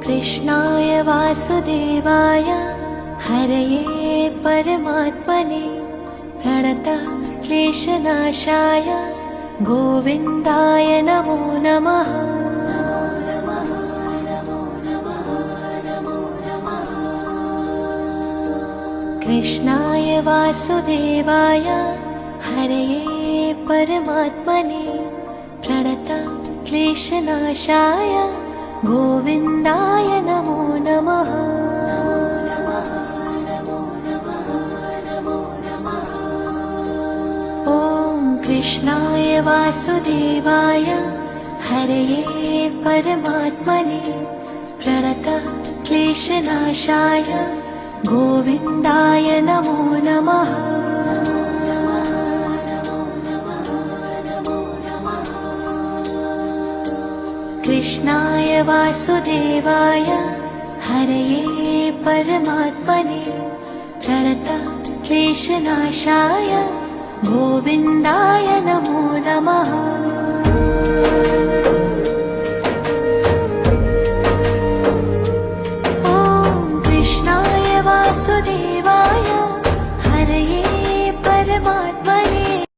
कृष्णाय वासुदेवाय हरये परमात्मने प्रणतः क्लेशनाशाय गोविन्दाय नमो नमः। कृष्णाय वासुदेवाय हरये परमात्मने प्रणतः क्लेशनाशाय गोविन्दाय नमो नमः। कृष्णाय वासुदेवाय हरये परमात्मने प्रणतः क्लेशनाशाय गोविन्दाय नमो नमः। कृष्णाय वासुदेवाय हरये परमात्मने प्रणतः क्लेशनाशाय गोविन्दाय नमो नमः।